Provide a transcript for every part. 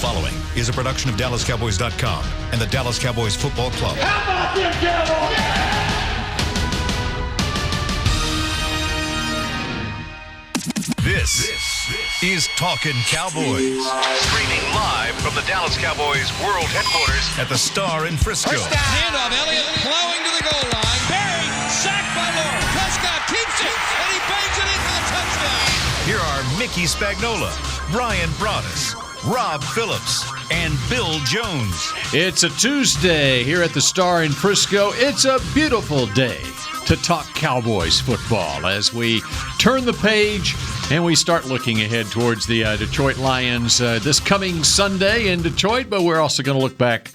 following is a production of DallasCowboys.com and the Dallas Cowboys Football Club. How about them Cowboys? This is Talkin Cowboys. Streaming live from the Dallas Cowboys World Headquarters at the Star in Frisco. Handoff, Elliott plowing to the goal line. Barry, sacked by Lord. Prescott keeps it, and he bangs it in for the touchdown. Here are Mickey Spagnola, Brian Broaddus, Rob Phillips, and Bill Jones. It's a Tuesday here at the Star in Frisco. It's a beautiful day to talk Cowboys football as we turn the page and we start looking ahead towards the Detroit Lions this coming Sunday in Detroit, but we're also going to look back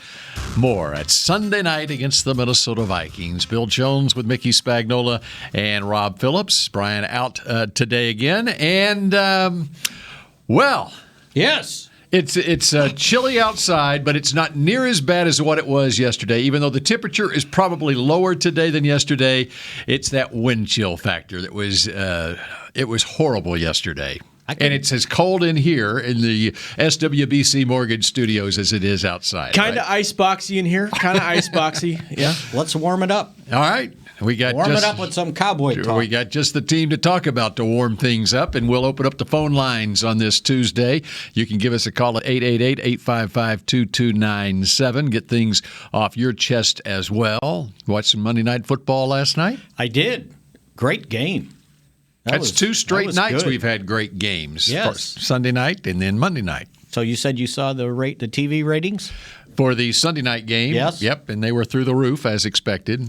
more at Sunday night against the Minnesota Vikings. Bill Jones with Mickey Spagnola and Rob Phillips. Brian out today again. And, well, yes. It's chilly outside, but it's not near as bad as what it was yesterday. Even though the temperature is probably lower today than yesterday, it's that wind chill factor that was it was horrible yesterday. And it's as cold in here in the SWBC Mortgage Studios as it is outside. Kind of iceboxy in here. Kind of iceboxy. Yeah. Let's warm it up. All right. We got warm it up with some cowboy talk. We got just the team to talk about to warm things up, and we'll open up the phone lines on this Tuesday. You can give us a call at 888-855-2297. Get things off your chest as well. Watch some Monday Night Football last night? I did. Great game. That's two straight nights good. We've had great games. Yes. Sunday night and then Monday night. So you said you saw the TV ratings? For the Sunday night game. Yes. Yep, and they were through the roof as expected.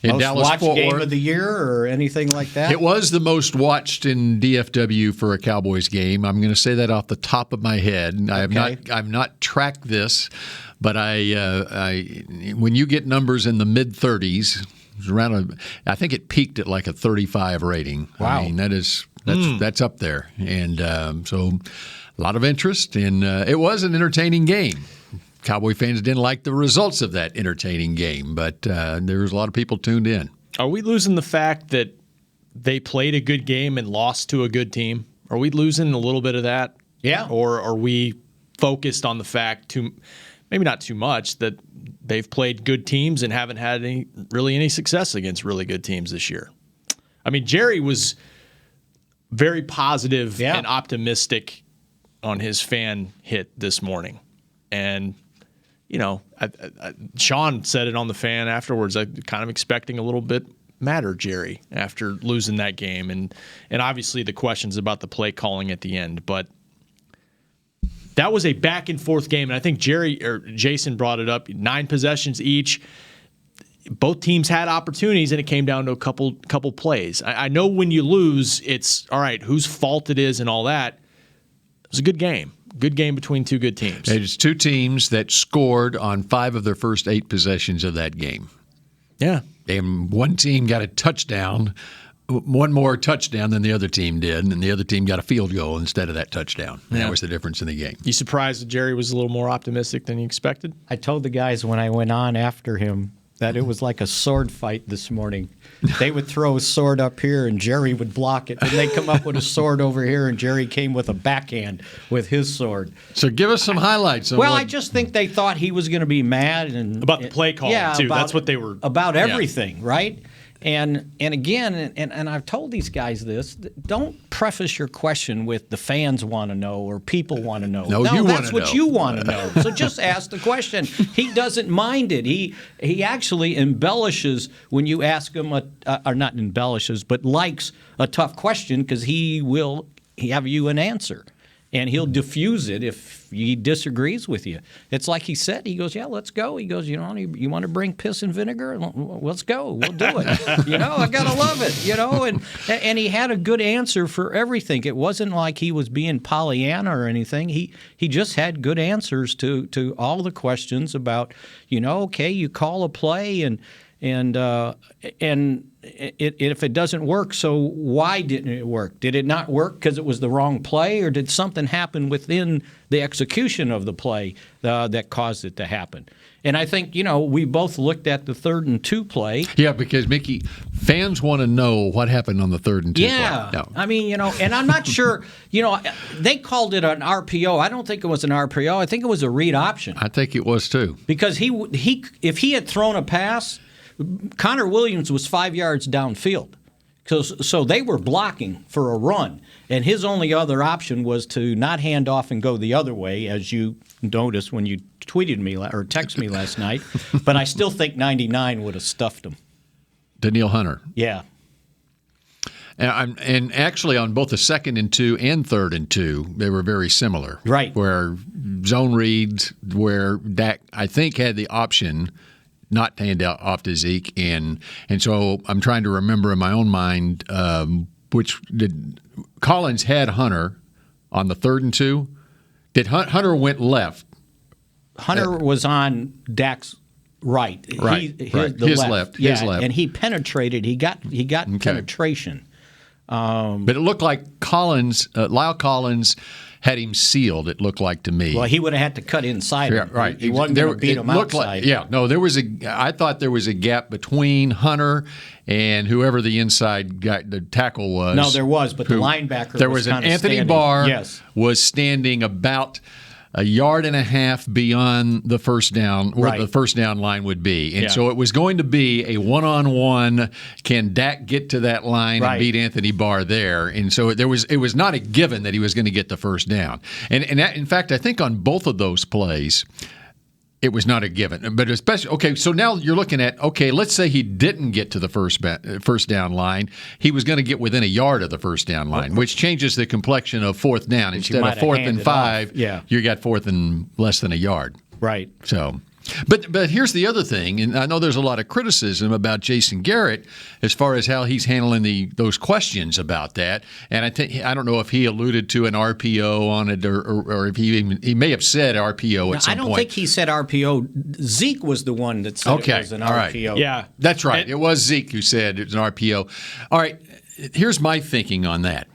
In Most Dallas, watched Fort game Worth. of the year or anything like that? It was the most watched in DFW for a Cowboys game. I'm going to say that off the top of my head. I've not tracked this, but I when you get numbers in the mid 30s, I think it peaked at like a 35 rating. Wow. I mean, that's up there, and so a lot of interest, and it was an entertaining game. Cowboy fans didn't like the results of that entertaining game, but there was a lot of people tuned in. Are we losing the fact that they played a good game and lost to a good team? Are we losing a little bit of that? Yeah. Or are we focused on the fact, maybe not too much, that they've played good teams and haven't had any success against really good teams this year? I mean, Jerry was very positive and optimistic on his fan hit this morning. And you know, Sean said it on the fan afterwards. I'm kind of expecting a little bit madder, Jerry, after losing that game, and obviously the questions about the play calling at the end. But that was a back and forth game, and I think Jason brought it up. 9 possessions each. Both teams had opportunities, and it came down to a couple plays. I know when you lose, it's all right, whose fault it is and all that. It was a good game. Good game between two good teams. It's two teams that scored on 5 of their first 8 possessions of that game. Yeah. And one team got a touchdown, one more touchdown than the other team did, and the other team got a field goal instead of that touchdown. And that was the difference in the game. You surprised that Jerry was a little more optimistic than you expected? I told the guys when I went on after him that it was like a sword fight this morning. They would throw a sword up here and Jerry would block it. And they'd come up with a sword over here and Jerry came with a backhand with his sword. So give us some highlights. I just think they thought he was going to be mad. About the play calling, too. That's what they were. About everything, right? And again, and I've told these guys this, don't preface your question with the fans want to know or people want to know. No, that's what you want to know. So just ask the question. He doesn't mind it. He actually embellishes when you ask him, or not embellishes, but likes a tough question because he will have you an answer. And he'll diffuse it if he disagrees with you. It's like he said. He goes, yeah, let's go. He goes, you want to bring piss and vinegar? Let's go. We'll do it. I got to love it, And he had a good answer for everything. It wasn't like he was being Pollyanna or anything. He just had good answers to all the questions about, okay, you call a play and And if it doesn't work, so why didn't it work? Did it not work because it was the wrong play, or did something happen within the execution of the play that caused it to happen? And I think, we both looked at the 3rd and 2 play. Yeah, because, Mickey, fans want to know what happened on the 3rd and 2 play. Yeah. I mean, and I'm not sure, they called it an RPO. I don't think it was an RPO. I think it was a read option. I think it was too. Because if he had thrown a pass, Connor Williams was 5 yards downfield. So they were blocking for a run, and his only other option was to not hand off and go the other way, as you noticed when you tweeted me or texted me last night. But I still think 99 would have stuffed him. Danielle Hunter. Yeah. And actually, on both the 2nd and 2 and 3rd and 2, they were very similar. Right. Where zone reads, where Dak, I think, had the option not to hand out off to Zeke, and so I'm trying to remember in my own mind which did Collins had Hunter on the 3rd and 2. Did Hunter went left? Hunter was on Dak's right. Right. His left. Yeah, his left. And he penetrated. He got penetration. But it looked like Lyle Collins had him sealed, it looked like to me. Well, he would have had to cut inside him. Right. He wasn't going to beat him outside. I thought there was a gap between Hunter and whoever the inside guy, the tackle was. No, there was, but the linebacker there was an Anthony standing. Barr Yes. was standing about a yard and a half beyond the first down, where the first down line would be. And so it was going to be a one-on-one, can Dak get to that line and beat Anthony Barr there? And so it was not a given that he was going to get the first down. And that, in fact, I think on both of those plays, it was not a given. But especially, so now you're looking at, let's say he didn't get to the first down line. He was going to get within a yard of the first down line, which changes the complexion of 4th down. Instead of 4th and 5, you got 4th and less than a yard. Right. So, but here's the other thing, and I know there's a lot of criticism about Jason Garrett as far as how he's handling those questions about that. And I don't know if he alluded to an RPO on it, or if he may have said RPO at some point. I don't think he said RPO. Zeke was the one that said it was an RPO. Right. Yeah, that's right. It was Zeke who said it was an RPO. All right, here's my thinking on that.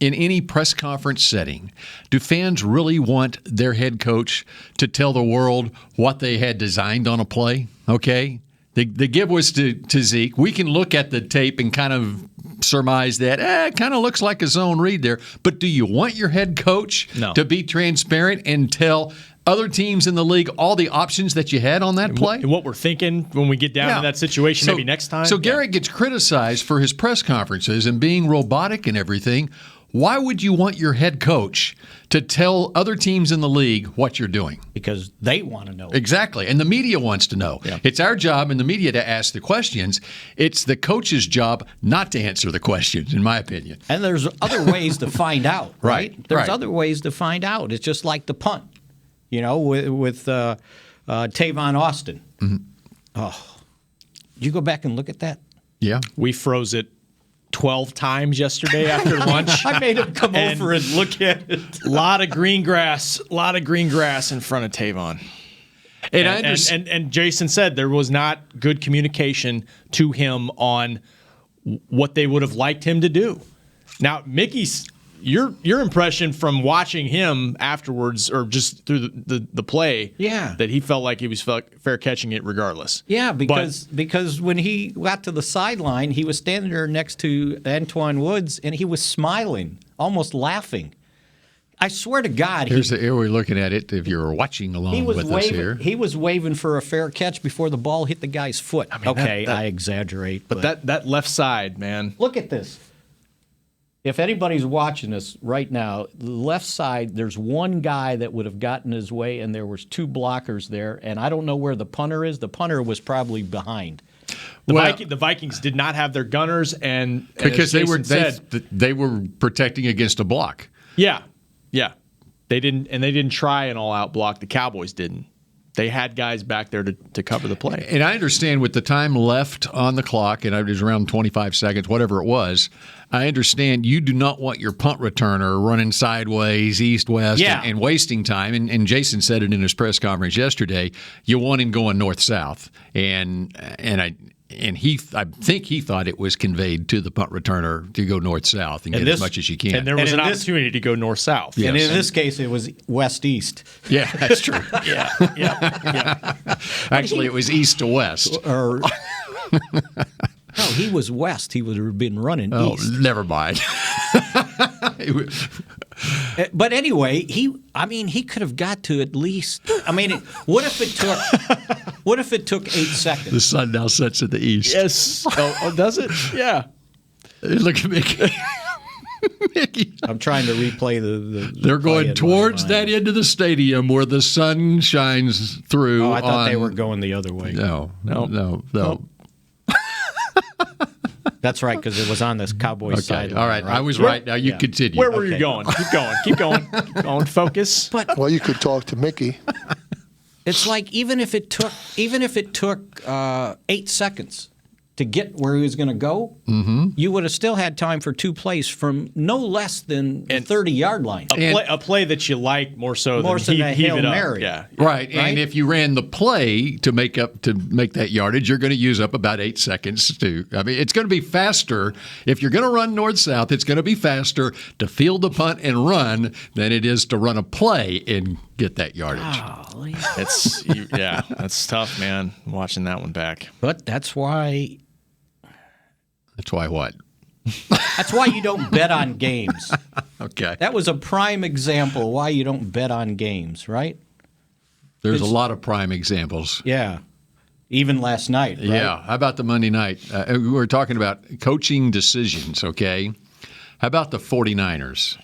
In any press conference setting, do fans really want their head coach to tell the world what they had designed on a play? Okay? The give was to Zeke. We can look at the tape and kind of surmise that it kind of looks like a zone read there. But do you want your head coach to be transparent and tell other teams in the league all the options that you had on that play? And what we're thinking when we get down to that situation maybe next time? So Garrett gets criticized for his press conferences and being robotic and everything. Why would you want your head coach to tell other teams in the league what you're doing? Because they want to know. Exactly. And the media wants to know. Yeah. It's our job in the media to ask the questions. It's the coach's job not to answer the questions, in my opinion. And there's other ways to find out, right? There's right. other ways to find out. It's just like the punt, with Tavon Austin. Mm-hmm. Oh, did you go back and look at that? Yeah. We froze it 12 times yesterday after lunch. I made him come over and look at it. A lot of green grass in front of Tavon. And Jason said there was not good communication to him on what they would have liked him to do. Now, Mickey's your impression from watching him afterwards, or just through the play, that he felt like he was fair catching it regardless. Yeah, because when he got to the sideline, he was standing there next to Antoine Woods, and he was smiling, almost laughing. I swear to God. Here we're looking at it, if you're watching along with us here. He was waving for a fair catch before the ball hit the guy's foot. I mean, I exaggerate. But that left side, man. Look at this. If anybody's watching this right now, the left side, there's one guy that would have gotten his way, and there was two blockers there, and I don't know where the punter is. The punter was probably behind. The Vikings did not have their gunners, and because they were protecting against a block. Yeah, they didn't try an all-out block. The Cowboys didn't. They had guys back there to cover the play. And I understand with the time left on the clock, and it was around 25 seconds, whatever it was, I understand you do not want your punt returner running sideways, east-west, and wasting time. And Jason said it in his press conference yesterday. You want him going north-south. And And I think he thought it was conveyed to the punt returner to go north-south and get as much as you can. And there was an opportunity to go north-south. Yes. And in this case, it was west-east. Yeah, that's true. yeah. Actually, it was east to west. No, he was west. He would have been running east. Oh, never mind. But anyway, he could have got to at least. What if it took 8 seconds? The sun now sets in the east. Yes. Oh, does it? Yeah. Look at Mickey. Mickey. I'm trying to replay the They're going towards that end of the stadium where the sun shines through. Oh, I thought they were going the other way. No. That's right, because it was on this Cowboys side. All right. I was right. Now you continue. Where were you going? Keep going. Keep going. Focus. Well, you could talk to Mickey. It's like even if it took 8 seconds to get where he was going to go, you would have still had time for 2 plays from no less than the 30-yard line. A play that you like more so than a Hail Mary. Yeah. Right. And if you ran the play to make that yardage, you're going to use up about 8 seconds too. It's going to be faster. If you're going to run north-south, it's going to be faster to field the punt and run than it is to run a play and get that yardage. Golly. That's tough, man, watching that one back. But that's why... That's why what? That's why you don't bet on games. Okay. That was a prime example why you don't bet on games, right? There's a lot of prime examples. Yeah. Even last night, right? Yeah. How about the Monday night? We were talking about coaching decisions, okay? How about the 49ers?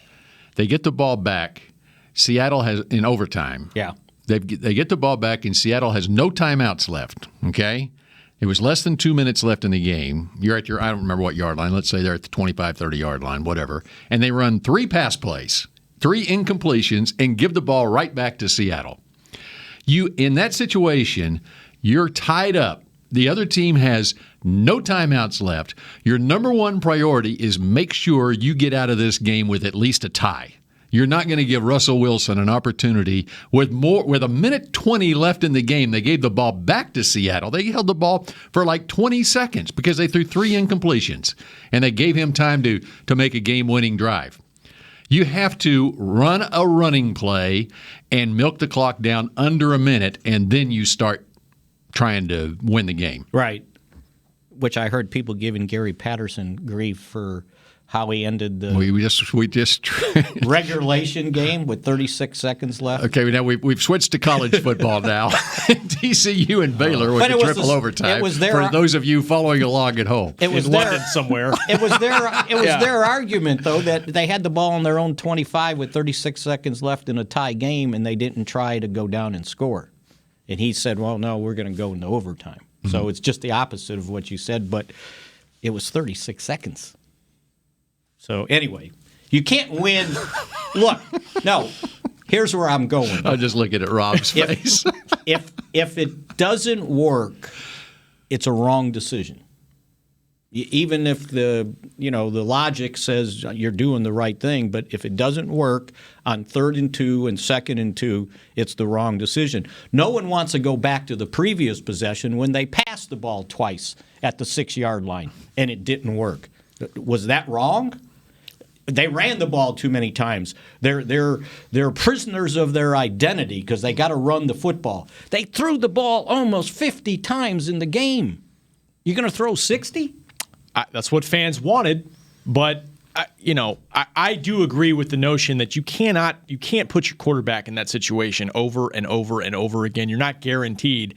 They get the ball back. Seattle has in overtime. Yeah. They get the ball back, and Seattle has no timeouts left, okay? It was less than 2 minutes left in the game. You're at I don't remember what yard line. Let's say they're at the 25, 30-yard line, whatever. And they run 3 pass plays, 3 incompletions, and give the ball right back to Seattle. In that situation, you're tied up. The other team has no timeouts left. Your number one priority is make sure you get out of this game with at least a tie. You're not going to give Russell Wilson an opportunity with a minute 20 left in the game. They gave the ball back to Seattle. They held the ball for like 20 seconds because they threw 3 incompletions, and they gave him time to make a game-winning drive. You have to run a running play and milk the clock down under a minute, and then you start trying to win the game. Right. Which I heard people giving Gary Patterson grief for how he ended the we just regulation game with 36 seconds left. Okay, now we've switched to college football now. TCU and Baylor with the triple overtime. It was for those of you following along at home. It was in London somewhere. It was their argument though that they had the ball on their own 25 with 36 seconds left in a tie game, and they didn't try to go down and score. And he said, "Well, no, we're going to go into overtime." Mm-hmm. So it's just the opposite of what you said, but it was 36 seconds. So anyway, you can't win. Look, no, here's where I'm going. I'm just looking at Rob's face. If it doesn't work, it's a wrong decision. Even if the logic says you're doing the right thing, but if it doesn't work on 3rd and 2 and 2nd and 2, it's the wrong decision. No one wants to go back to the previous possession when they passed the ball twice at the 6-yard line and it didn't work. Was that wrong? They ran the ball too many times. They're prisoners of their identity because they got to run the football. They threw the ball almost 50 times in the game. You're going to throw 60? That's what fans wanted, but I do agree with the notion that you can't put your quarterback in that situation over and over and over again. You're not guaranteed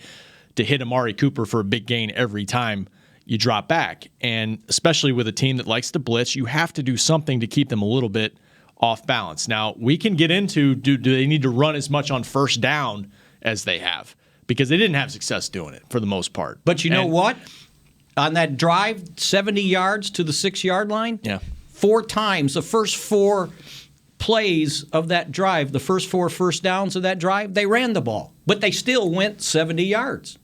to hit Amari Cooper for a big gain every time you drop back. And especially with a team that likes to blitz, you have to do something to keep them a little bit off balance. Now, we can get into do they need to run as much on first down as they have, because they didn't have success doing it for the most part. But you know what? On that drive, 70 yards to the 6-yard line, 4 times, the first 4 plays of that drive, the first 4 first downs of that drive, they ran the ball. But they still went 70 yards.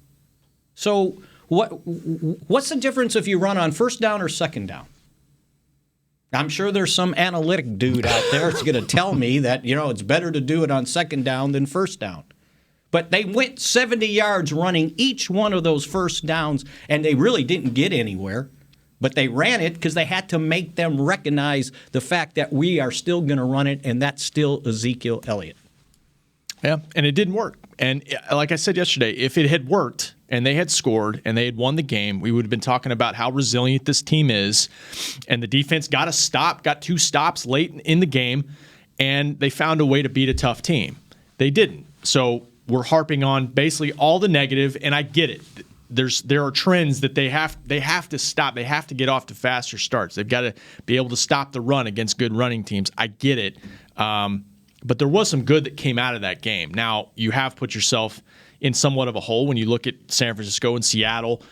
So what's the difference if you run on first down or second down? I'm sure there's some analytic dude out there that's going to tell me that, it's better to do it on second down than first down. But they went 70 yards running each one of those first downs, and they really didn't get anywhere. But they ran it because they had to make them recognize the fact that we are still going to run it, and that's still Ezekiel Elliott. Yeah, and it didn't work. And like I said yesterday, if it had worked and they had scored and they had won the game, we would have been talking about how resilient this team is. And the defense got a stop, got 2 stops late in the game, and they found a way to beat a tough team. They didn't. So we're harping on basically all the negative, and I get it. There are trends that they have to stop. They have to get off to faster starts. They've got to be able to stop the run against good running teams. I get it. But there was some good that came out of that game. Now, you have put yourself in somewhat of a hole when you look at San Francisco and Seattle.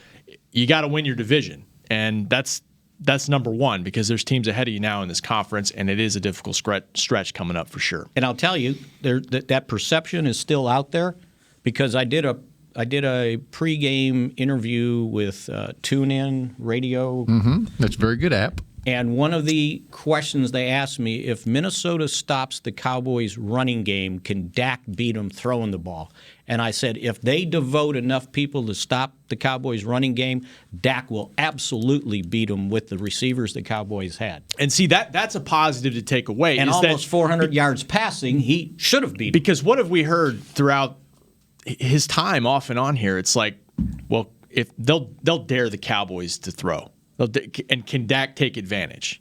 You got to win your division, and that's number one because there's teams ahead of you now in this conference, and it is a difficult stretch coming up for sure. And I'll tell you, that perception is still out there because I did a pregame interview with TuneIn Radio. Mm-hmm. That's a very good app. And one of the questions they asked me, if Minnesota stops the Cowboys' running game, can Dak beat them throwing the ball? And I said, if they devote enough people to stop the Cowboys' running game, Dak will absolutely beat them with the receivers the Cowboys had. And see, that's a positive to take away. And almost 400 yards passing, he should have beat them. Because what have we heard throughout his time off and on here? It's like, well, if they'll dare the Cowboys to throw. And can Dak take advantage?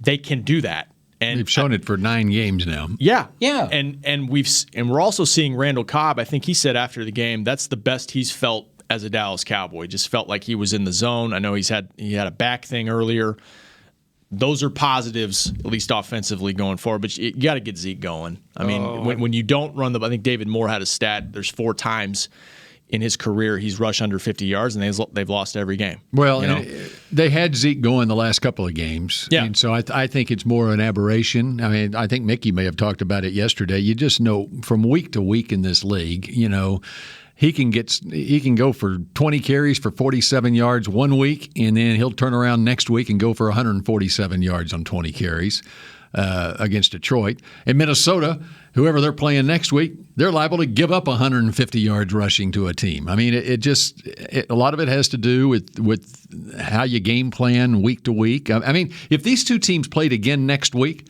They can do that, and they've shown it for 9 games now. Yeah. And we're also seeing Randall Cobb. I think he said after the game that's the best he's felt as a Dallas Cowboy. Just felt like he was in the zone. I know he had a back thing earlier. Those are positives, at least offensively going forward. But you got to get Zeke going. I mean, when you don't run I think David Moore had a stat. There's 4 times in his career he's rushed under 50 yards, and they've lost every game. Well, they had Zeke going the last couple of games. Yeah. And so I think it's more an aberration. I mean, I think Mickey may have talked about it yesterday. You just know from week to week in this league, he can go for 20 carries for 47 yards one week, and then he'll turn around next week and go for 147 yards on 20 carries against Detroit. In Minnesota, whoever they're playing next week, they're liable to give up 150 yards rushing to a team. I mean, a lot of it has to do with how you game plan week to week. I mean, if these two teams played again next week,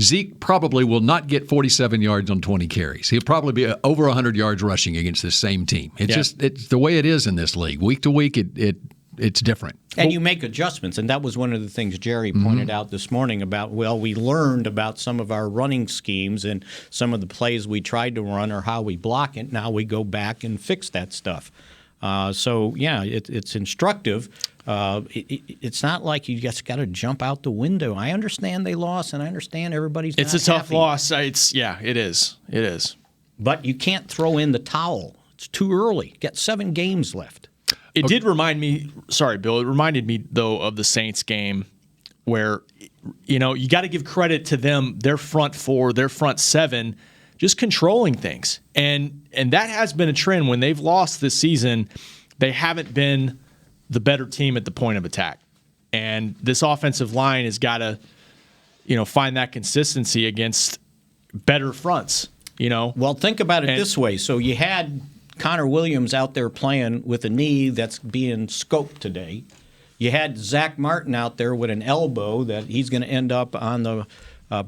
Zeke probably will not get 47 yards on 20 carries. He'll probably be over 100 yards rushing against this same team. It's the way it is in this league. Week to week, it's different. And you make adjustments, and that was one of the things Jerry pointed out this morning about, we learned about some of our running schemes and some of the plays we tried to run or how we block it. Now we go back and fix that stuff. It's instructive. It's not like you just got to jump out the window. I understand they lost, and I understand everybody's not It's a tough happy. loss. It is. It is. But you can't throw in the towel. It's too early. You got 7 games left. It did remind me, sorry, Bill, it reminded me, though, of the Saints game where, you got to give credit to them, their front 4, their front 7, just controlling things. And that has been a trend. When they've lost this season, they haven't been the better team at the point of attack. And this offensive line has got to, find that consistency against better fronts, Well, think about it this way. So you had Connor Williams out there playing with a knee that's being scoped today. You had Zach Martin out there with an elbow that he's going to end up on the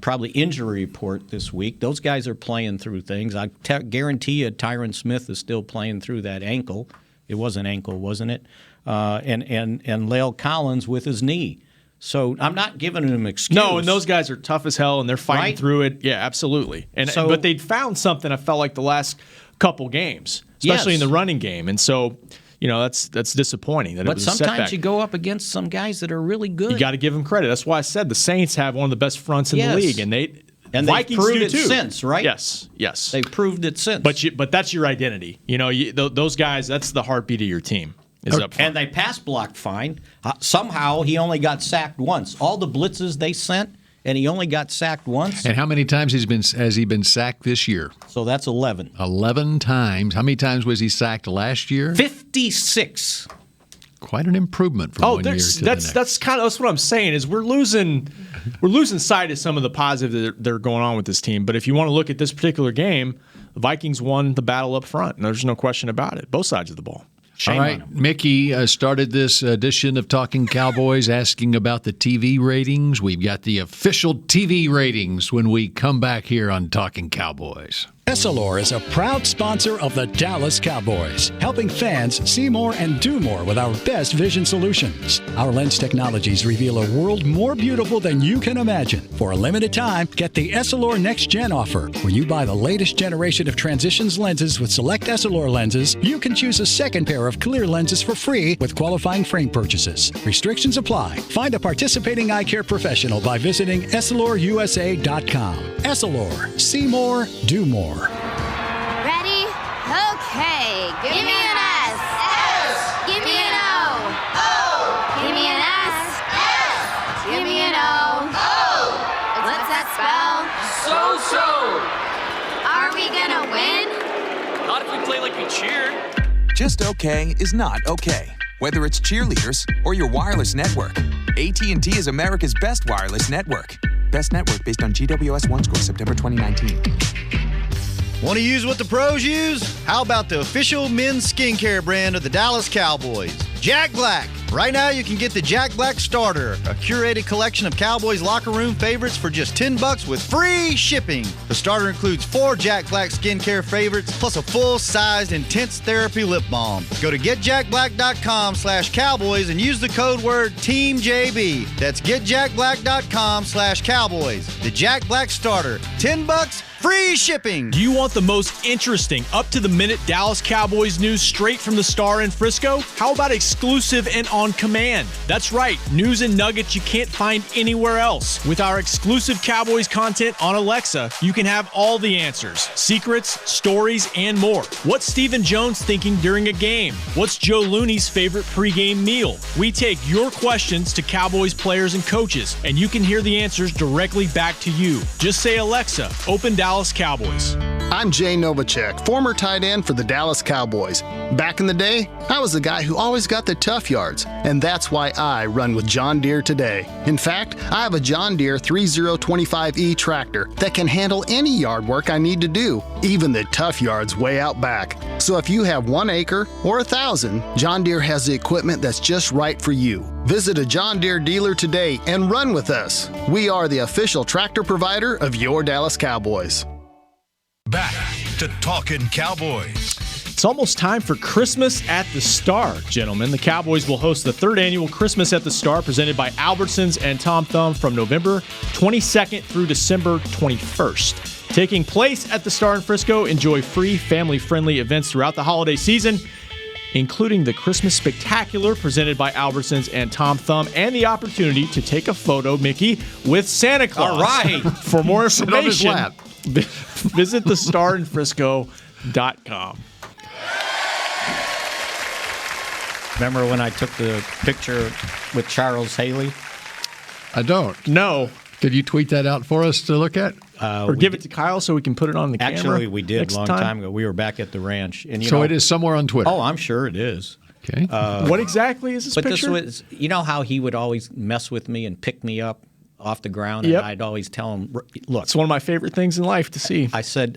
probably injury report this week. Those guys are playing through things. I guarantee you Tyron Smith is still playing through that ankle. It was an ankle, wasn't it? And Lale Collins with his knee. So I'm not giving them an excuse. No, and those guys are tough as hell, and they're fighting through it. Yeah, absolutely. But they'd found something, I felt like, the last couple games, especially in the running game. And so, that's disappointing. But sometimes you go up against some guys that are really good. You got to give them credit. That's why I said the Saints have one of the best fronts in the league, and Vikings they've proved do it too. Since, right? Yes. They've proved it since. But that's your identity. Those guys, that's the heartbeat of your team. And they pass blocked fine. Somehow he only got sacked once. All the blitzes they sent, and he only got sacked once. And how many times has he been sacked this year? So that's 11. 11 times. How many times was he sacked last year? 56. Quite an improvement from 1 year to the next. That's what I'm saying is we're losing sight of some of the positives that are going on with this team. But if you want to look at this particular game, The Vikings won the battle up front, and there's no question about it. Both sides of the ball. Shame All right, on him. Mickey started this edition of Talking Cowboys asking about the TV ratings. We've got the official TV ratings when we come back here on Talking Cowboys. Essilor is a proud sponsor of the Dallas Cowboys, helping fans see more and do more with our best vision solutions. Our lens technologies reveal a world more beautiful than you can imagine. For a limited time, get the Essilor Next Gen offer. When you buy the latest generation of Transitions lenses with select Essilor lenses, you can choose a second pair of clear lenses for free with qualifying frame purchases. Restrictions apply. Find a participating eye care professional by visiting EssilorUSA.com. Essilor. See more, do more. Ready? Okay. Give me an S. S. Give me an O. O. Give me an S. S. Give me an O. O. What's that spell? So. Are we gonna win? Not if we play like we cheered. Just okay is not okay. Whether it's cheerleaders or your wireless network, AT&T is America's best wireless network. Best network based on GWS One score September 2019. Want to use what the pros use? How about the official men's skincare brand of the Dallas Cowboys, Jack Black. Right now you can get the Jack Black Starter, a curated collection of Cowboys locker room favorites for just $10 with free shipping. The starter includes 4 Jack Black skincare favorites plus a full-sized intense therapy lip balm. Go to getjackblack.com/cowboys and use the code word TEAMJB. That's getjackblack.com/cowboys. The Jack Black Starter, $10, free shipping. Do you want the most interesting, up-to-the-minute Dallas Cowboys news straight from the Star in Frisco? How about exclusive and on command? That's right, news and nuggets you can't find anywhere else. With our exclusive Cowboys content on Alexa, you can have all the answers, secrets, stories, and more. What's Stephen Jones thinking during a game? What's Joe Looney's favorite pregame meal? We take your questions to Cowboys players and coaches, and you can hear the answers directly back to you. Just say, Alexa, open Dallas Cowboys. I'm Jay Novacek, former tight end for the Dallas Cowboys. Back in the day, I was the guy who always got the tough yards, and that's why I run with John Deere today. In fact, I have a John Deere 3025E tractor that can handle any yard work I need to do, even the tough yards way out back. So if you have 1 acre or 1,000, John Deere has the equipment that's just right for you. Visit a John Deere dealer today and run with us. We are the official tractor provider of your Dallas Cowboys. Back to Talkin' Cowboys. It's almost time for Christmas at the Star, gentlemen. The Cowboys will host the 3rd annual Christmas at the Star presented by Albertsons and Tom Thumb from November 22nd through December 21st. Taking place at the Star in Frisco, enjoy free, family-friendly events throughout the holiday season, including the Christmas Spectacular presented by Albertsons and Tom Thumb, and the opportunity to take a photo, Mickey, with Santa Claus. All right. For more information, on his lap. visit thestarinfrisco.com. Remember when I took the picture with Charles Haley? I don't. No. Could you tweet that out for us to look at? Or give it to Kyle so we can put it on the camera? Actually, we did a long time ago. We were back at the ranch. And so it is somewhere on Twitter. Oh, I'm sure it is. Okay. What exactly is this picture? But this was, you know how he would always mess with me and pick me up off the ground, Yep. and I'd always tell him, look. It's one of my favorite things in life to see. I said,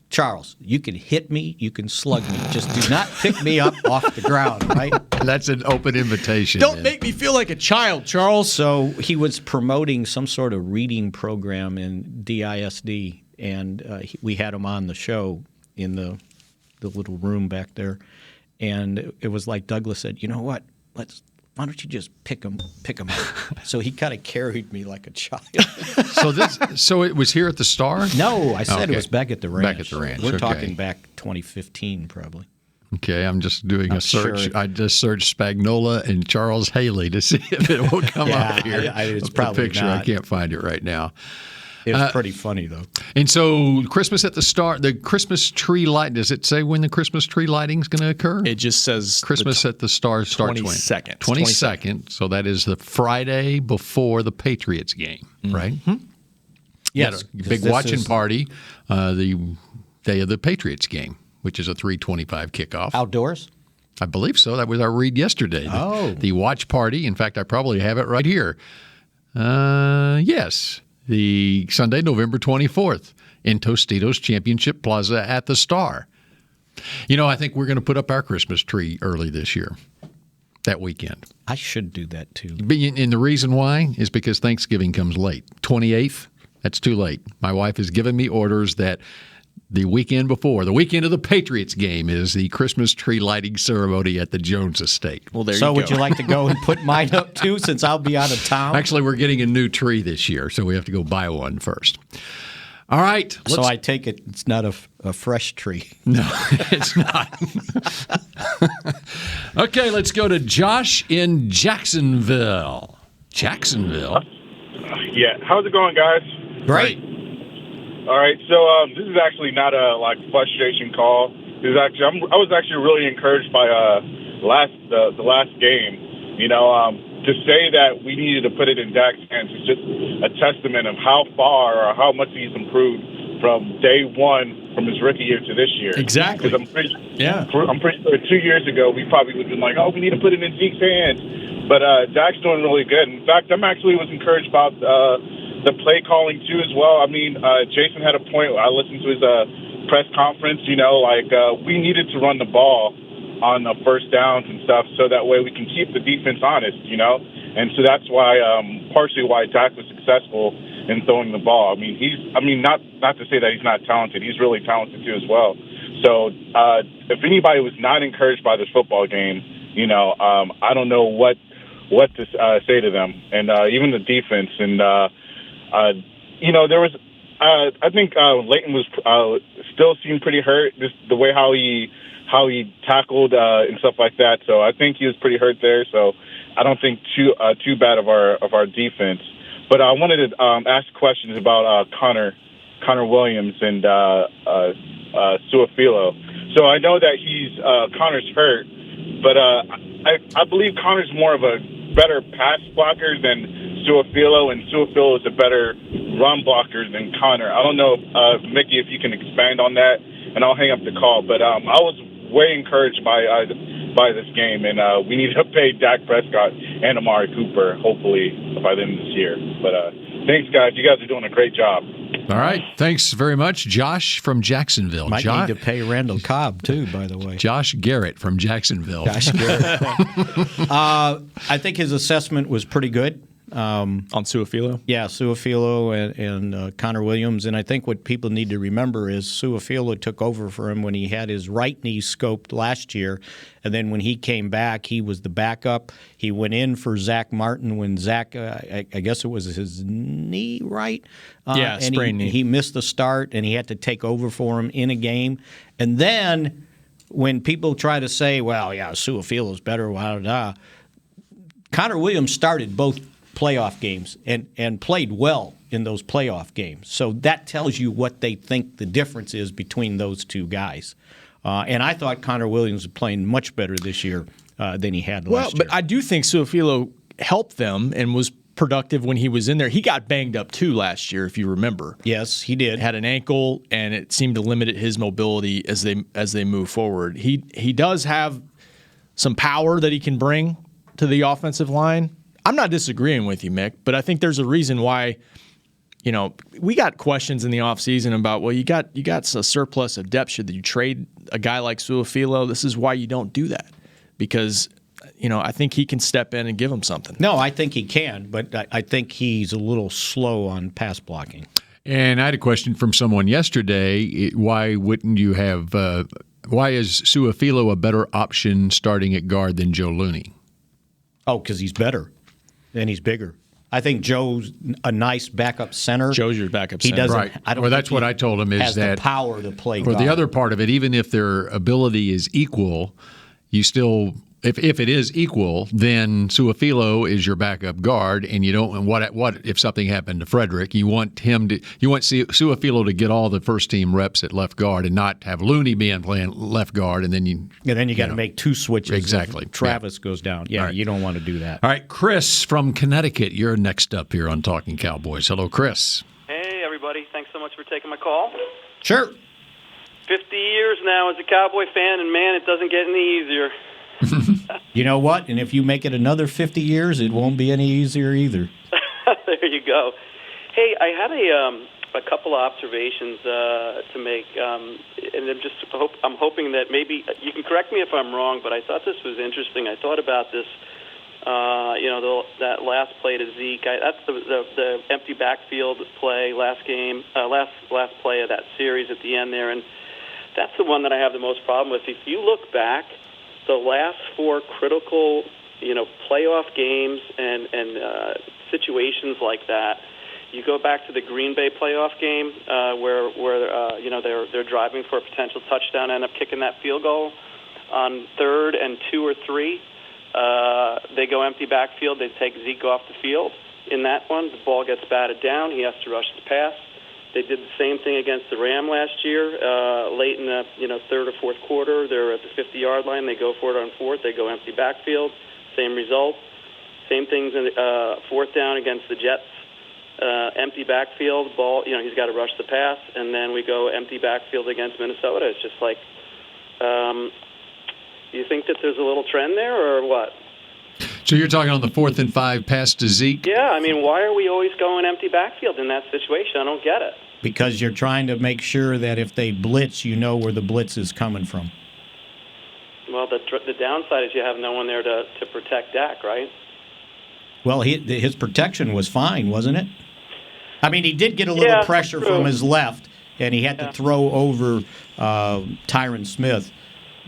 Charles, you can hit me, you can slug me. Just do not pick me up off the ground, right? That's an open invitation. Don't make me feel like a child, Charles. So he was promoting some sort of reading program in DISD, and we had him on the show in the little room back there. And it was like Douglas said, you know what, why don't you just pick him up? So he kind of carried me like a child. So it was here at the Star? No, I said Okay. it was back at the ranch. Back at the ranch. We're okay. talking back 2015 probably. Okay, I'm just doing a search. Sure. I just searched Spagnola and Charles Haley to see if it will come up here. It's The probably picture. not. I can't find it right now. It was pretty funny, though. And so Christmas at the Star, the Christmas tree light, does it say when the Christmas tree lighting is going to occur? It just says Christmas at the Star starts 22nd. 22nd. So that is the Friday before the Patriots game, right? Mm-hmm. Yes. Big watching party the day of the Patriots game, which is a 3:25 kickoff. Outdoors? I believe so. That was our read yesterday. The watch party. In fact, I probably have it right here. Yes. the Sunday, November 24th, in Tostitos Championship Plaza at the Star. I think we're going to put up our Christmas tree early this year, that weekend. I should do that too. And the reason why is because Thanksgiving comes late. 28th, that's too late. My wife has given me orders that the weekend before, the weekend of the Patriots game, is the Christmas tree lighting ceremony at the Jones Estate. Well, there you So go. would you like to go and put mine up too, since I'll be out of town? Actually, we're getting a new tree this year, so we have to go buy one first. All right. So I take it it's not a fresh tree. No, it's not. Okay, let's go to Josh in Jacksonville. Jacksonville. Yeah, how's it going, guys? Great. All right, so this is actually not a frustration call. This is actually I was actually really encouraged by the last game. To say that we needed to put it in Dak's hands is just a testament of how far or how much he's improved from day one from his rookie year to this year. Exactly. Because I'm pretty sure 2 years ago we probably would have been like, oh, we need to put it in Zeke's hands. But Dak's doing really good. In fact, I was encouraged about the play calling too as well. I mean, Jason had a point. I listened to his press conference. We needed to run the ball on the first downs and stuff, so that way we can keep the defense honest. And so that's why, partially why Dak was successful in throwing the ball. Not to say that he's not talented. He's really talented too as well. So if anybody was not encouraged by this football game, I don't know what to say to them, and even the defense. And there was, I think Leighton was still seemed pretty hurt. Just the way how he tackled and stuff like that. So I think he was pretty hurt there. So I don't think too bad of our defense. But I wanted to ask questions about Connor Williams and Suafilo. So I know that Connor's hurt, but I believe Connor's more of a better pass blocker than Suafilo, and Suafilo is a better run blocker than Connor. I don't know, Mickey, if you can expand on that, and I'll hang up the call. But I was way encouraged by this game, and we need to pay Dak Prescott and Amari Cooper, hopefully, by the end of this year. But thanks, guys. You guys are doing a great job. All right. Thanks very much, Josh from Jacksonville. Might need to pay Randall Cobb, too, by the way. Josh Garrett from Jacksonville. Josh Garrett. I think his assessment was pretty good. On Suafilo? Yeah, Suafilo and Connor Williams. And I think what people need to remember is Suafilo took over for him when he had his right knee scoped last year. And then when he came back, he was the backup. He went in for Zach Martin when Zach, I guess it was his knee, right? Yeah, sprained knee. He missed the start, and he had to take over for him in a game. And then when people try to say, well, yeah, Suafilo's better, Connor Williams started both playoff games and played well in those playoff games. So that tells you what they think the difference is between those two guys. And I thought Connor Williams was playing much better this year than he had last year. But I do think Suafilo helped them and was productive when he was in there. He got banged up too last year, if you remember. Yes, he did. Had an ankle, and it seemed to limit his mobility as they move forward. He does have some power that he can bring to the offensive line. I'm not disagreeing with you, Mick, but I think there's a reason why, we got questions in the offseason about, well, you got a surplus of depth. Should you trade a guy like Suafilo? This is why you don't do that, because, I think he can step in and give him something. No, I think he can, but I think he's a little slow on pass blocking. And I had a question from someone yesterday. Why wouldn't you have why is Suafilo a better option starting at guard than Joe Looney? Oh, because he's better. And he's bigger. I think Joe's a nice backup center. Joe's your backup center. He doesn't. Right. I don't. Well, that's what I told him is has that the power to play. Or guard. the other part of it, even if their ability is equal, you still, if it is equal, then Suafilo is your backup guard, and you don't. And what if something happened to Frederick? You want Suafilo to get all the first team reps at left guard, and not have Looney playing left guard, and then you got to make two switches. Exactly. Travis goes down. Yeah, right. You don't want to do that. All right, Chris from Connecticut, you're next up here on Talking Cowboys. Hello, Chris. Hey, everybody. Thanks so much for taking my call. Sure. 50 years now as a Cowboy fan, and, man, it doesn't get any easier. You know what? And if you make it another 50 years, it won't be any easier either. There you go. Hey, I had a couple of observations to make, and I'm hoping that maybe you can correct me if I'm wrong, but I thought this was interesting. I thought about this, that last play to Zeke. That's the empty backfield play last game, last play of that series at the end there, and that's the one that I have the most problem with. If you look back, the last 4 critical, playoff games and situations like that. You go back to the Green Bay playoff game where they're driving for a potential touchdown, end up kicking that field goal on 3rd and 2 or 3. They go empty backfield. They take Zeke off the field. In that one, the ball gets batted down. He has to rush the pass. They did the same thing against the Ram last year. Late in the 3rd or 4th quarter, they're at the 50-yard line. They go for it on 4th. They go empty backfield. Same result. Same things in 4th down against the Jets. Empty backfield, ball, he's got to rush the pass, and then we go empty backfield against Minnesota. It's just like, you think that there's a little trend there, or what? So you're talking on the 4th and 5 pass to Zeke? Yeah, I mean, why are we always going empty backfield in that situation? I don't get it. Because you're trying to make sure that if they blitz, you know where the blitz is coming from. Well, the downside is you have no one there to protect Dak, right? Well, his protection was fine, wasn't it? I mean, he did get a little pressure from his left, and he had to throw over Tyron Smith,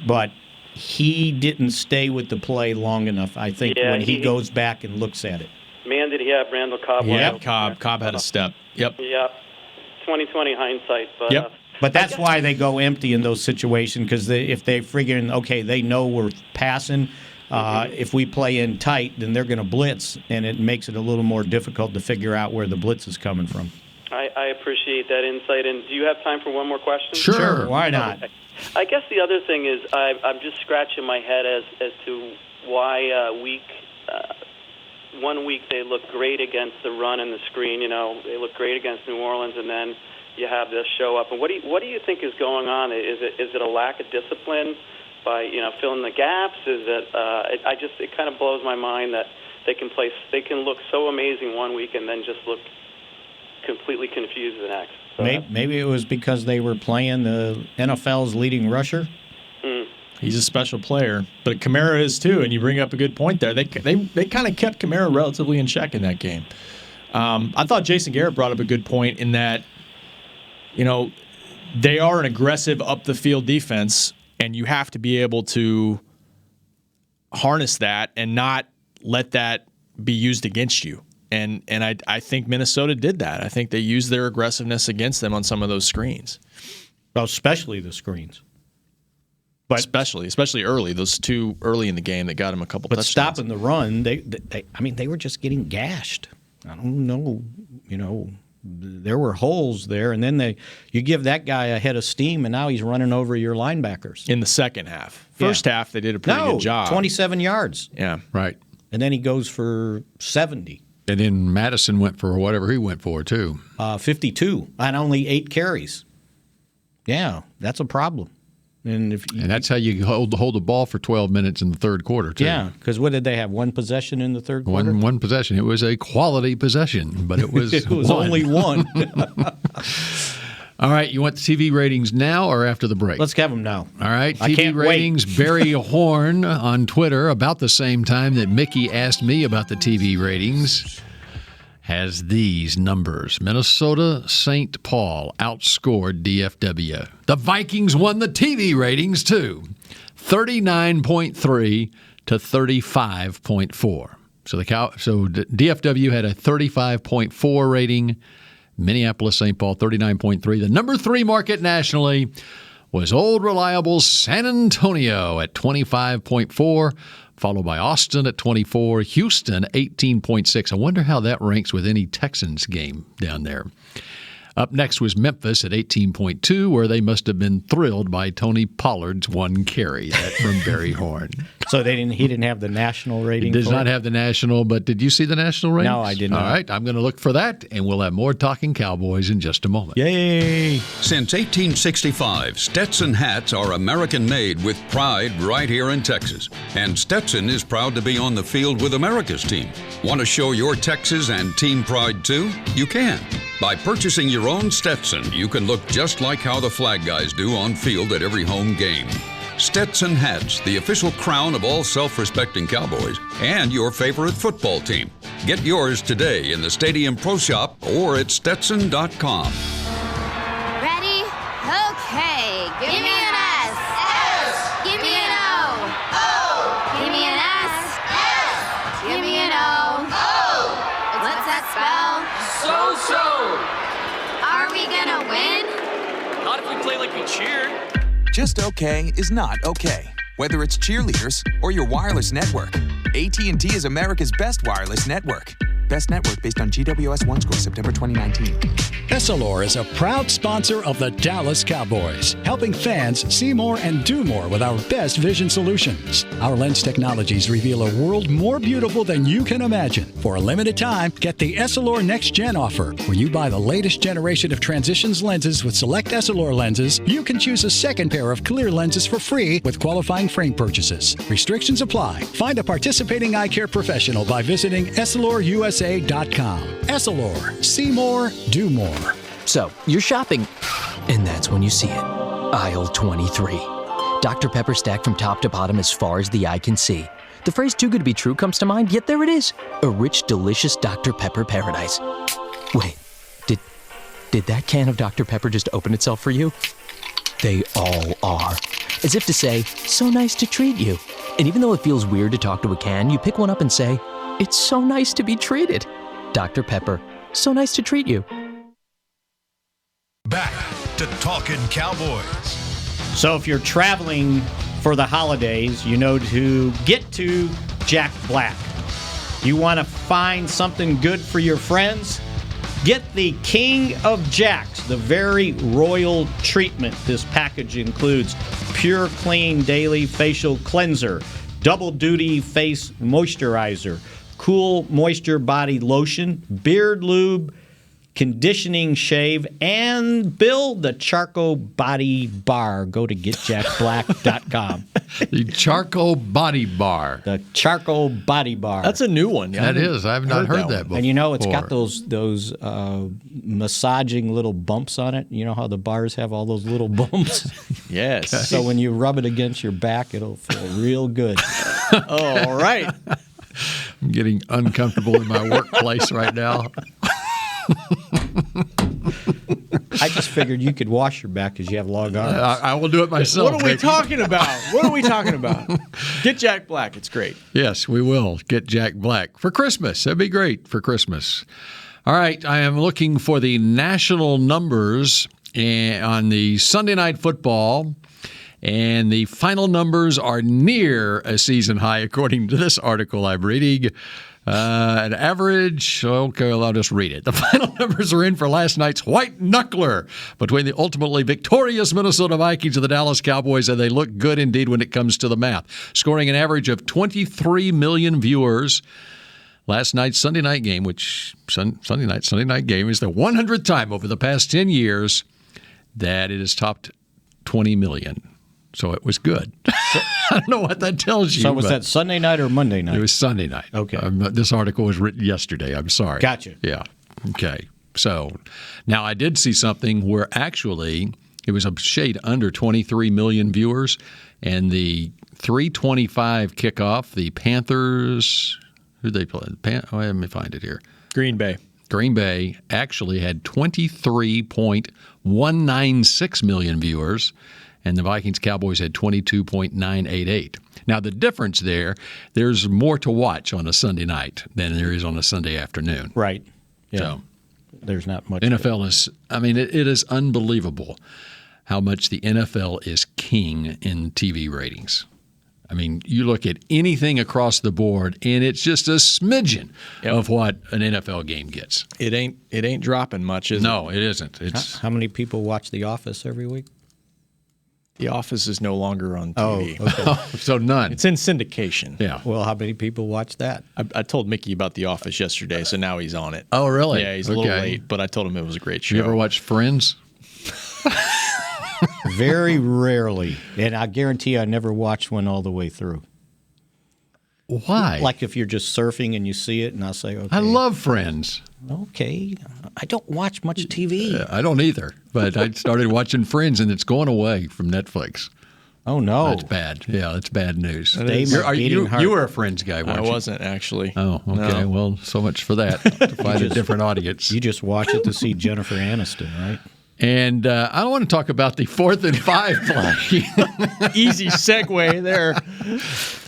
but he didn't stay with the play long enough, I think, when he goes back and looks at it. Man, did he have Randall Cobb? Yeah, Cobb had a step. Yep. 20/20 hindsight. But, yep. But that's why they go empty in those situations, because if they figuring, okay, they know we're passing, if we play in tight, then they're going to blitz, and it makes it a little more difficult to figure out where the blitz is coming from. I appreciate that insight. And do you have time for one more question? Sure. Why not? Okay. I guess the other thing is I'm just scratching my head as to why 1 week they look great against the run and the screen. They look great against New Orleans, and then you have this show up. And what do you think is going on? Is it a lack of discipline by filling the gaps? Is it? It kind of blows my mind that they can look so amazing 1 week and then just look completely confused the next. So maybe it was because they were playing the NFL's leading rusher. He's a special player, but Kamara is too. And you bring up a good point there. They kind of kept Kamara relatively in check in that game. I thought Jason Garrett brought up a good point in that, they are an aggressive up the field defense, and you have to be able to harness that and not let that be used against you. And I think Minnesota did that. I think they used their aggressiveness against them on some of those screens. Well, especially the screens. But especially early, those 2 early in the game that got him a couple touchdowns. But stopping the run, they were just getting gashed. I don't know, there were holes there, and then you give that guy a head of steam, and now he's running over your linebackers. In the second half. First half, they did a pretty good job. 27 yards. Yeah. Right. And then he goes for 70. And then Madison went for whatever he went for, too. 52 on only 8 carries. Yeah, that's a problem. And that's how you hold the ball for 12 minutes in the third quarter, too. Yeah, because what did they have? 1 possession in the third quarter? One possession. It was a quality possession, but it was it was only 1. All right, you want the TV ratings now or after the break? Let's have them now. All right, TV ratings. Barry Horn on Twitter, about the same time that Mickey asked me about the TV ratings, has these numbers. Minnesota St. Paul outscored DFW. The Vikings won the TV ratings, too, 39.3 to 35.4. So DFW had a 35.4 rating. Minneapolis St. Paul, 39.3. The number 3 market nationally was old reliable San Antonio at 25.4, followed by Austin at 24, Houston 18.6. I wonder how that ranks with any Texans game down there. Up next was Memphis at 18.2, where they must have been thrilled by Tony Pollard's one carry from Barry Horn. So he didn't have the national rating? He does not have the national, but did you see the national ratings? No, I did not. All right, I'm going to look for that, and we'll have more Talking Cowboys in just a moment. Yay! Since 1865, Stetson hats are American-made with pride right here in Texas. And Stetson is proud to be on the field with America's team. Want to show your Texas and team pride too? You can. By purchasing your own Stetson, you can look just like how the flag guys do on field at every home game. Stetson hats, the official crown of all self-respecting Cowboys, and your favorite football team. Get yours today in the Stadium Pro Shop or at Stetson.com. Ready? Okay. Give me an S. S. Give me an O. O. Give me an S. S. Give me an O. O. What's that spell? So-so. Are we gonna win? Not if we play like we cheered. Just okay is not okay. Whether it's cheerleaders or your wireless network, AT&T is America's best wireless network. Best network based on GWS One score September 2019. Essilor is a proud sponsor of the Dallas Cowboys, helping fans see more and do more with our best vision solutions. Our lens technologies reveal a world more beautiful than you can imagine. For a limited time, get the Essilor Next Gen offer. When you buy the latest generation of Transitions lenses with select Essilor lenses, you can choose a second pair of clear lenses for free with qualifying frame purchases. Restrictions apply. Find a participating eye care professional by visiting EssilorUSA.com. Essilor. See more, do more. So, you're shopping, and that's when you see it. Aisle 23. Dr. Pepper stacked from top to bottom as far as the eye can see. The phrase too good to be true comes to mind, yet there it is. A rich, delicious Dr. Pepper paradise. Wait, did that can of Dr. Pepper just open itself for you? They all are. As if to say, so nice to treat you. And even though it feels weird to talk to a can, you pick one up and say, it's so nice to be treated. Dr. Pepper, so nice to treat you. Back to Talkin' Cowboys. So if you're traveling for the holidays, you know to get to Jack Black. You want to find something good for your friends? Get the King of Jacks, the very royal treatment. This package includes Pure Clean Daily Facial Cleanser, Double Duty Face Moisturizer, Cool Moisture Body Lotion, Beard Lube, Conditioning Shave, and build the Charcoal Body Bar. Go to getjackblack.com. The Charcoal Body Bar. The Charcoal Body Bar. That's a new one. That is. I've not heard that before. And you know, it's got those massaging little bumps on it. You know how the bars have all those little bumps? Yes. Okay. So when you rub it against your back, it'll feel real good. All right. I'm getting uncomfortable in my workplace right now. I just figured you could wash your back because you have long arms. I will do it myself. What are we talking about? What are we talking about? Get Jack Black. It's great. Yes, we will. Get Jack Black for Christmas. That'd be great for Christmas. All right, I am looking for the national numbers on the Sunday Night Football. And the final numbers are near a season high, according to this article I'm reading. An average, okay, I'll just read it. The final numbers are in for last night's white knuckler between the ultimately victorious Minnesota Vikings and the Dallas Cowboys, and they look good indeed when it comes to the math. Scoring an average of 23 million viewers. Last night's Sunday night game, which Sunday night game is the 100th time over the past 10 years that it has topped 20 million. So it was good. I don't know what that tells you. So was that Sunday night or Monday night? It was Sunday night. Okay. This article was written yesterday. I'm sorry. Gotcha. Yeah. Okay. So now I did see something where actually it was a shade under 23 million viewers, and the 3:25 kickoff, the Panthers, who they play? Let me find it here. Green Bay. Green Bay actually had 23.196 million viewers, and the Vikings Cowboys had 22.988. Now, the difference there's more to watch on a Sunday night than there is on a Sunday afternoon. Right. Yeah. So there's not much. NFL is, it is unbelievable how much the NFL is king in TV ratings. I mean, you look at anything across the board, and it's just a smidgen of what an NFL game gets. It ain't dropping much, is it? No, it isn't. It's How many people watch The Office every week? The Office is no longer on TV. Oh, okay. so none. It's in syndication. Yeah. Well, how many people watch that? I told Mickey about The Office yesterday, so now he's on it. Oh, really? Yeah, he's a little late, but I told him it was a great show. You ever watch Friends? Very rarely. And I guarantee I never watched one all the way through. Why? Like if you're just surfing and you see it, and I'll say, okay. I love Friends. Okay. I don't watch much TV. I don't either, but I started watching Friends, and it's going away from Netflix. Oh, no. That's bad. Yeah, that's bad news. You were a Friends guy, weren't you? I wasn't, actually. Oh, okay. No. Well, so much for that. To find a different audience. You just watch it to see Jennifer Aniston, right? And I want to talk about the 4th and 5 play. Easy segue there.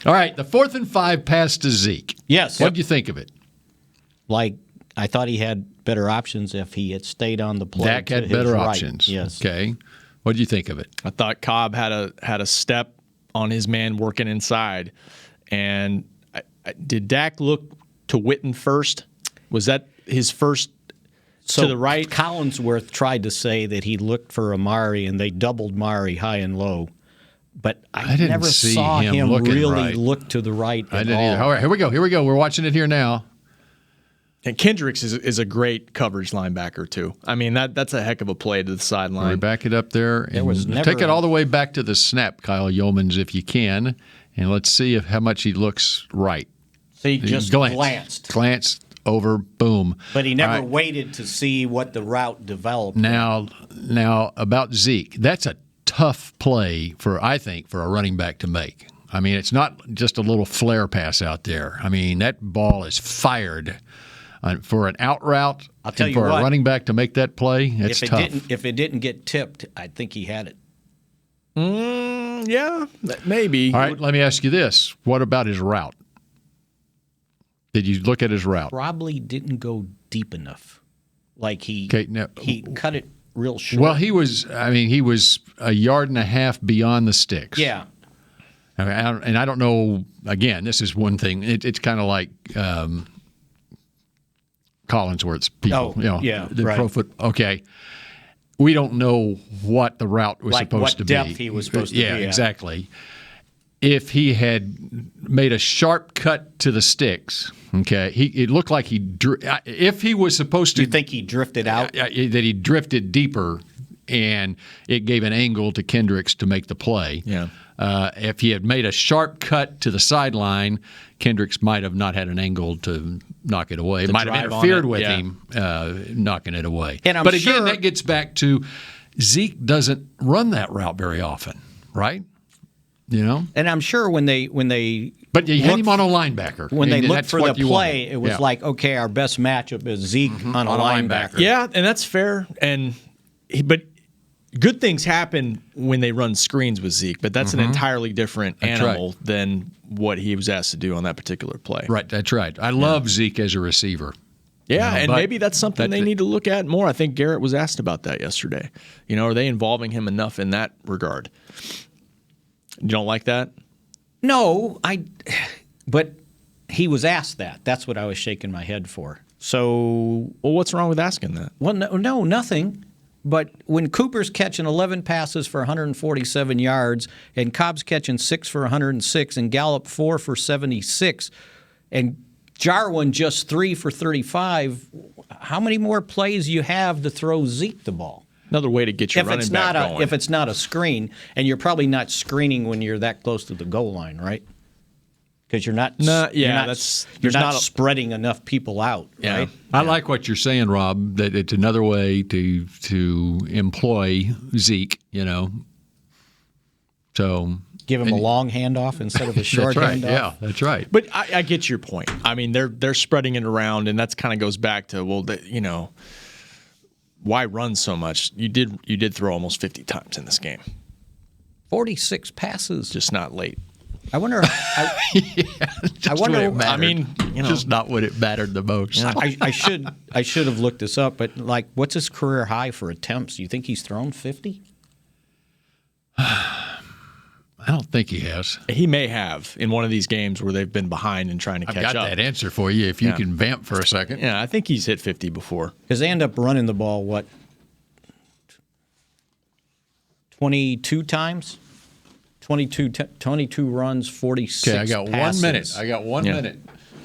All right, the 4th and 5 pass to Zeke. Yes. What do you think of it? Like, I thought he had better options if he had stayed on the play. Dak had better options. Yes. Okay. What do you think of it? I thought Cobb had a step on his man working inside. And did Dak look to Witten first? Was that his first to the right? Collinsworth tried to say that he looked for Amari, and they doubled Mari high and low. But I didn't never see saw him looking really right. look to the right I at didn't all. either. All right, here we go. We're watching it here now. And Kendricks is a great coverage linebacker, too. I mean, that's a heck of a play to the sideline. We back it up there. There was And never take it all the way back to the snap, Kyle Yeomans, if you can. And let's see how much he looks right. So he just glanced. Glanced over, boom. But he never waited to see what the route developed. Now about Zeke, that's a tough play I think, for a running back to make. I mean, it's not just a little flare pass out there. I mean, that ball is fired. For an out route, I'll tell and you for what, a running back to make that play, it's tough. If it didn't get tipped, I think he had it. Yeah, maybe. All right, let me ask you this. What about his route? Did you look at his route? Probably didn't go deep enough. Like he cut it real short. Well, he was a yard and a half beyond the sticks. Yeah. And I don't know, again, this is one thing. It's kind of like Collinsworth's people. Oh, yeah, the right. pro foot. Okay. We don't know what the route was supposed to be. What depth he was supposed to be. Yeah, exactly. If he had made a sharp cut to the sticks, okay, it looked like if he was supposed to. Do you think he drifted out? That he drifted deeper, and it gave an angle to Kendricks to make the play. Yeah. If he had made a sharp cut to the sideline, Kendricks might have not had an angle to knock it away. It might have interfered with him knocking it away. But again, that gets back to Zeke doesn't run that route very often, right? You know? And I'm sure when they But you had him on a linebacker. When they looked that's for what the you play, wanted. it was like, okay, our best matchup is Zeke on a linebacker. Yeah, and that's fair. But good things happen when they run screens with Zeke, but that's an entirely different animal than what he was asked to do on that particular play. Right, that's right. I love Zeke as a receiver. Yeah, and maybe that's something they need to look at more. I think Garrett was asked about that yesterday. Are they involving him enough in that regard? You don't like that? No, but he was asked that. That's what I was shaking my head for. So, well, what's wrong with asking that? Well, no, nothing. But when Cooper's catching 11 passes for 147 yards, and Cobb's catching 6 for 106, and Gallup 4 for 76, and Jarwin just 3 for 35, how many more plays you have to throw Zeke the ball? Another way to get your running back going. If it's not a screen, and you're probably not screening when you're that close to the goal line, right? Because you're not spreading enough people out, right? I like what you're saying, Rob, that it's another way to employ Zeke, So give him a long handoff instead of a short handoff. Yeah, that's right. But I get your point. I mean, they're spreading it around, and that kind of goes back to, why run so much? You did throw almost 50 times in this game. 46 passes. Just not late. I wonder. Just not when it mattered the most. I should have looked this up, but what's his career high for attempts? You think he's thrown 50? I don't think he has. He may have in one of these games where they've been behind and trying to catch up. I've got that answer for you if you can vamp for a second. Yeah, I think he's hit 50 before. Because they end up running the ball, 22 times? 22 runs, 46 Okay, I got passes. 1 minute. I got 1 minute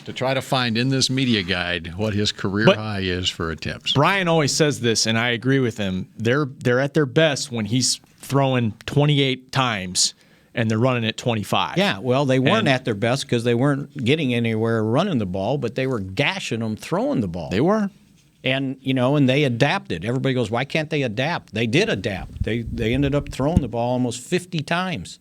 to try to find in this media guide what his career high is for attempts. Brian always says this, and I agree with him. They're at their best when he's throwing 28 times and they're running at 25. Yeah, well, they weren't at their best because they weren't getting anywhere running the ball, but they were gashing them throwing the ball. They were. And, and they adapted. Everybody goes, why can't they adapt? They did adapt. They ended up throwing the ball almost 50 times.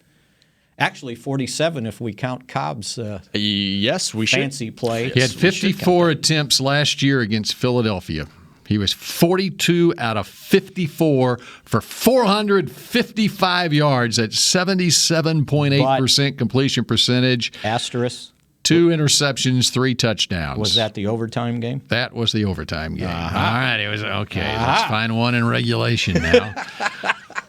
Actually, 47 if we count Cobb's yes, we should. fancy play. He had 54 attempts last year against Philadelphia. He was 42 out of 54 for 455 yards at 77.8% completion percentage. Asterisk. 2 interceptions, 3 touchdowns. Was that the overtime game? That was the overtime game. Uh-huh. All right, it was okay. Let's find one in regulation now.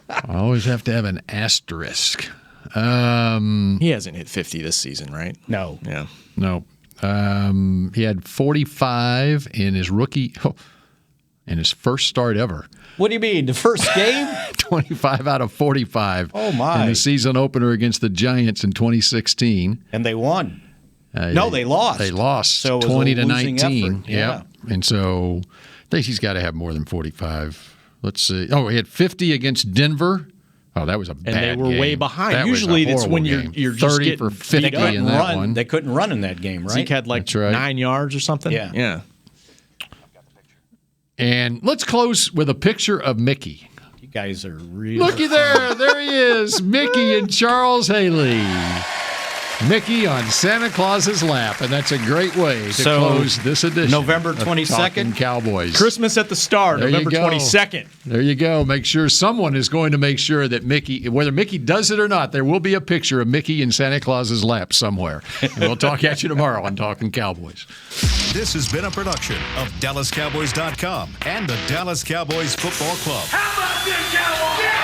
I always have to have an asterisk. He hasn't hit 50 this season, right? No. Yeah. No. He had 45 in his in his first start ever. What do you mean, the first game? 25 out of 45. Oh, my. In the season opener against the Giants in 2016. And they won. No, they lost. They lost so 20 to losing 19. Effort. Yeah. And so I think he's got to have more than 45. Let's see. Oh, he had 50 against Denver. Oh, that was a bad game. And they were way behind. That Usually was a that's when horrible you're game. just 30 getting for 50 in that one. They couldn't run in that game, right? Zeke had like 9 yards or something. Yeah. And let's close with a picture of Mickey. You guys are really Looky there. There he is. Mickey and Charles Haley. Mickey on Santa Claus's lap, and that's a great way to close this edition. November of 22nd? Talkin' Cowboys. Christmas at the Star, There November you go. 22nd. There you go. Make sure someone is going to make sure that Mickey, whether Mickey does it or not, there will be a picture of Mickey in Santa Claus's lap somewhere. And we'll talk at you tomorrow on Talkin' Cowboys. This has been a production of DallasCowboys.com and the Dallas Cowboys Football Club. How about this, Cowboys?